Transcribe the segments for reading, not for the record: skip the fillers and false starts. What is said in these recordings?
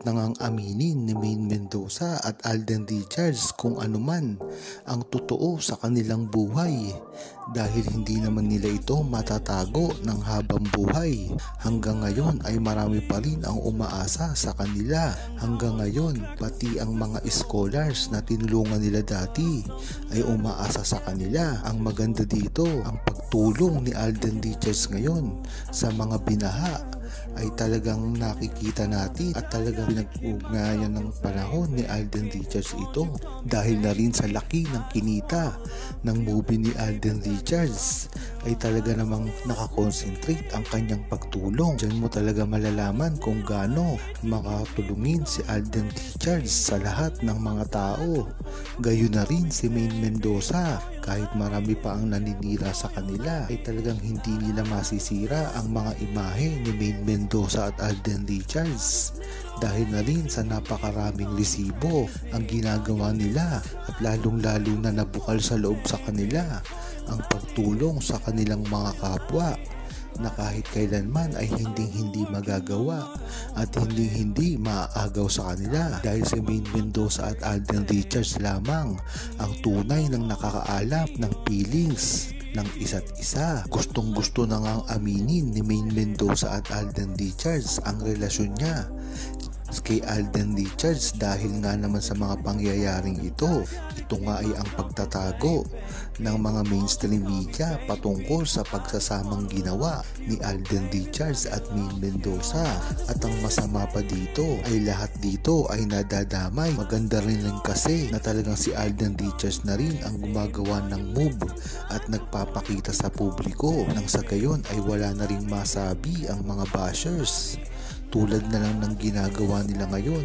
na ngang aminin ni Maine Mendoza at Alden Richards kung ano man ang totoo sa kanilang buhay dahil hindi naman nila ito matatago ng habang buhay. Hanggang ngayon ay marami pa rin ang umaasa sa kanila. Hanggang ngayon pati ang mga scholars na tinulungan nila dati ay umaasa sa kanila. Ang maganda dito, ang pagtulong ni Alden Richards ngayon sa mga binaha ay talagang nakikita natin at talagang pinag-ugnayan ng panahon ni Alden Richards ito dahil na rin sa laki ng kinita ng movie ni Alden Richards ay talaga namang nakakonsentrate ang kanyang pagtulong. Diyan mo talaga malalaman kung gaano makatulungin si Alden Richards sa lahat ng mga tao. Gayon na rin si Maine Mendoza, kahit marami pa ang naninira sa kanila ay talagang hindi nila masisira ang mga imahe ni Maine Mendoza at Alden Richards dahil na rin sa napakaraming resibo ang ginagawa nila at lalong-lalo na nabukal sa loob sa kanila ang pagtulong sa kanilang mga kapwa na kahit kailanman ay hindi magagawa at hindi maaagaw sa kanila dahil si Maine Mendoza at Alden Richards lamang ang tunay ng nakakaalam ng feelings ng isa't isa. Gustong-gusto na ngang aminin ni Maine Mendoza at Alden Richards ang relasyon niya kay Alden Richards dahil nga naman sa mga pangyayaring ito. Ito nga ay ang pagtatago ng mga mainstream media patungkol sa pagsasamang ginawa ni Alden Richards at Maine Mendoza. At ang masama pa dito ay lahat dito ay nadadamay. Maganda rin kasi na talagang si Alden Richards na rin ang gumagawa ng move at nagpapakita sa publiko nang sa gayon ay wala na ring masabi ang mga bashers. Tulad na lang ng ginagawa nila ngayon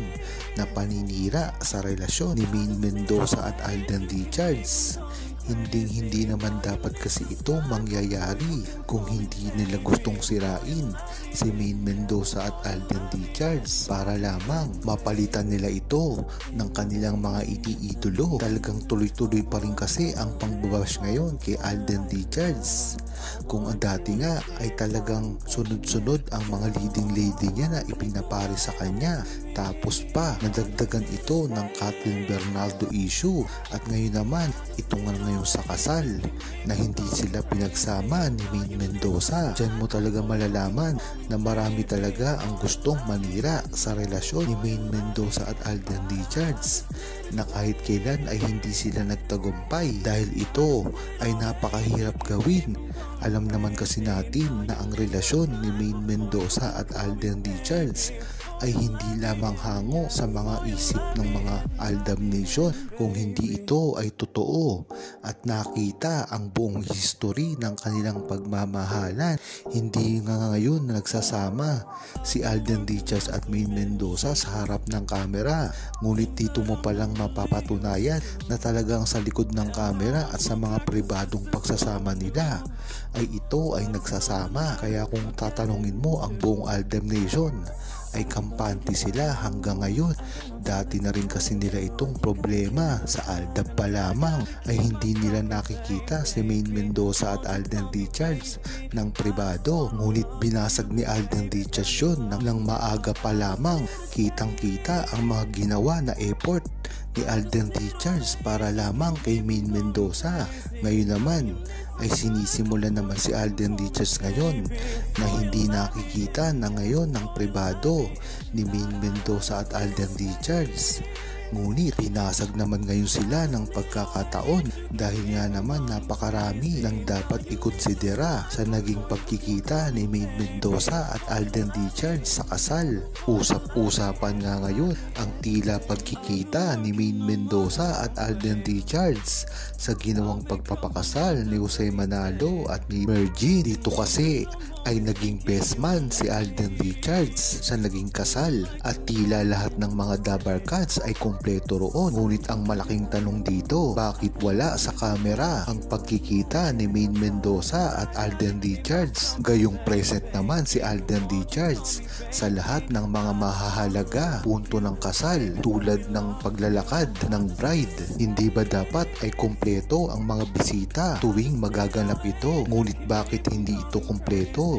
na paninira sa relasyon ni Maine Mendoza at Alden Richards. Hindi naman dapat kasi ito mangyayari kung hindi nila gustong sirain si Maine Mendoza at Alden Richards para lamang mapalitan nila ito ng kanilang mga iti-idolo. Talagang tuloy-tuloy pa rin kasi ang pangbabash ngayon kay Alden Richards. Kung ang dati nga ay talagang sunod-sunod ang mga leading lady niya na ipinapari sa kanya, tapos pa nadagdagan ito ng Kathleen Bernardo issue at ngayon naman ito nga ngayon sa kasal na hindi sila pinagsama ni Maine Mendoza. Diyan mo talaga malalaman na marami talaga ang gustong manira sa relasyon ni Maine Mendoza at Alden Richards na kahit kailan ay hindi sila nagtagumpay dahil ito ay napakahirap gawin. Alam naman kasi natin na ang relasyon ni Maine Mendoza at Alden Richards ay hindi lamang hango sa mga isip ng mga Aldab Nation kung hindi ito ay totoo at nakita ang buong history ng kanilang pagmamahalan. Hindi nga ngayon nagsasama si Alden Richards at Maine Mendoza sa harap ng kamera, ngunit dito mo palang mapapatunayan na talagang sa likod ng kamera at sa mga pribadong pagsasama nila ay ito ay nagsasama. Kaya kung tatanungin mo ang buong Aldab Nation ay kampante sila hanggang ngayon. Dati na rin kasi nila itong problema. Sa Aldab pa lamang ay hindi nila nakikita si Maine Mendoza at Alden Richards ng pribado. Ngunit binasag ni Alden Richards yun nang maaga pa lamang. Kitang-kita ang mga ginawa na effort ni Alden Richards para lamang kay Maine Mendoza. Ngayon naman ay sinisimula naman si Alden Richards ngayon na hindi nakikita na ngayon ng pribado ni Maine Mendoza at Alden Richards. Ngunit pinasag naman ngayon sila ng pagkakataon dahil nga naman napakarami ng dapat ikonsidera sa naging pagkikita ni Maine Mendoza at Alden Richards sa kasal. Usap-usapan nga ngayon ang tila pagkikita ni Maine Mendoza at Alden Richards sa ginawang pagpapakasal ni Jose Manalo at ni Mergy. Dito kasi ay naging best man si Alden Richards sa naging kasal at tila lahat ng mga Dabar Cats ay kompleto roon. Ngunit ang malaking tanong dito, bakit wala sa kamera ang pagkikita ni Maine Mendoza at Alden Richards? Gayong present naman si Alden Richards sa lahat ng mga mahahalaga punto ng kasal tulad ng paglalakad ng bride. Hindi ba dapat ay kompleto ang mga bisita tuwing magaganap ito? Ngunit bakit hindi ito kompleto?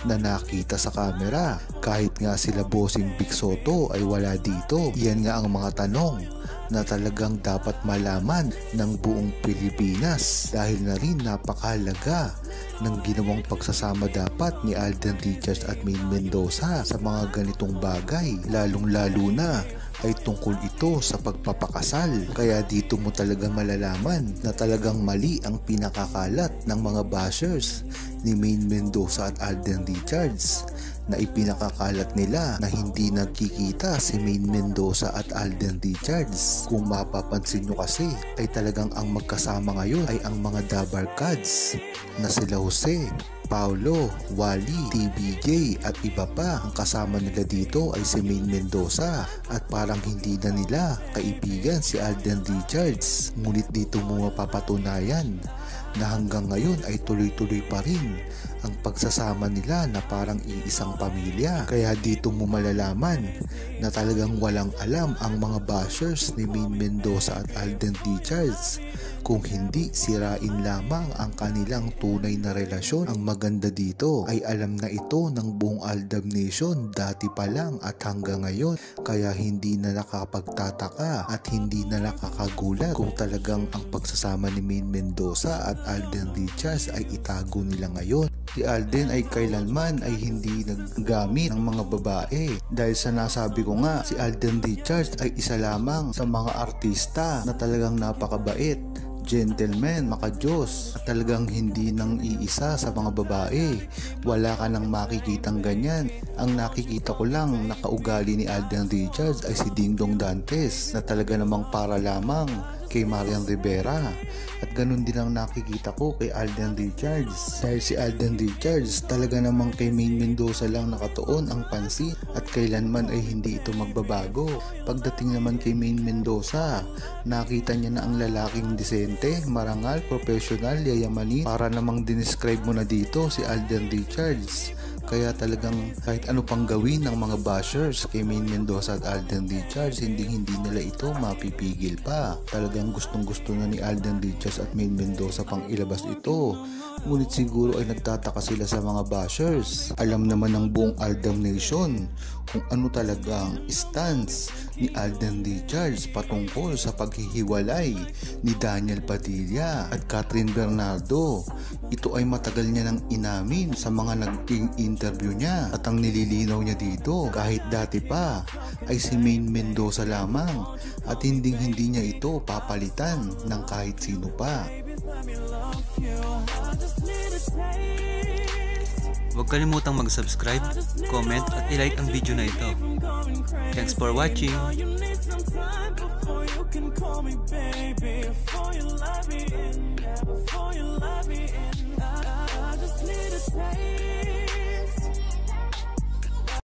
na nakita sa camera. Kahit nga sila Bossing Vic Soto ay wala dito. Yan nga ang mga tanong na talagang dapat malaman ng buong Pilipinas dahil na rin napakahalaga ng ginawang pagsasama dapat ni Alden Richards at Maine Mendoza sa mga ganitong bagay, lalong-lalo na ay tungkol ito sa pagpapakasal. Kaya dito mo talaga malalaman na talagang mali ang pinakakalat ng mga bashers ni Maine Mendoza at Alden Richards, na ipinakakalat nila na hindi nagkikita si Maine Mendoza at Alden Richards. Kung mapapansin nyo kasi ay talagang ang magkasama ngayon ay ang mga Dabarkads na sila Jose, Paulo, Wally, TBJ at iba pa. Ang kasama nila dito ay si Maine Mendoza at parang hindi na nila kaibigan si Alden Richards. Ngunit dito mo mapapatunayan na hanggang ngayon ay tuloy-tuloy pa rin ang pagsasama nila na parang iisang pamilya. Kaya dito mo malalaman na talagang walang alam ang mga bashers ni Maine Mendoza at Alden Richards kung hindi sirain lamang ang kanilang tunay na relasyon. Ang maganda dito ay alam na ito ng buong Aldab Nation dati pa lang at hanggang ngayon, kaya hindi na nakapagtataka at hindi na nakakagulat kung talagang ang pagsasama ni Maine Mendoza at Alden Richards ay itago nila ngayon. Si Alden ay kailanman ay hindi naggamit ng mga babae dahil sa nasabi ko nga, si Alden Richards ay isa lamang sa mga artista na talagang napakabait, gentleman, makadiyos at talagang hindi nang iisa sa mga babae. Wala ka nang makikitang ganyan. Ang nakikita ko lang nakaugali ni Alden Richards ay si Dingdong Dantes na talaga namang para lamang kay Marian Rivera, at ganun din ang nakikita ko kay Alden Richards dahil si Alden Richards talaga namang kay Maine Mendoza lang nakatuon ang pansin at kailanman ay hindi ito magbabago. Pagdating naman kay Maine Mendoza, nakita niya na ang lalaking disente, marangal, professional, yayamanin. Para namang dinescribe mo na dito si Alden Richards. Kaya talagang kahit ano pang gawin ng mga bashers kay Maine Mendoza at Alden Richards, hindi nila ito mapipigil pa. Talagang gustong-gusto na ni Alden Richards at Maine Mendoza pang ilabas ito. Ngunit siguro ay nagtataka sila sa mga bashers. Alam naman ng buong Aldab Nation kung ano talagang stance ni Alden Richards patungkol sa paghihiwalay ni Daniel Padilla at Catherine Bernardo. Ito ay matagal niya nang inamin sa mga naging interview niya, at ang nililinaw niya dito kahit dati pa ay si Maine Mendoza lamang at hindi niya ito papalitan ng kahit sino pa. Huwag kalimutang mag-subscribe, comment at i-like ang video na ito. Thanks for watching! Before you love me, I just need to say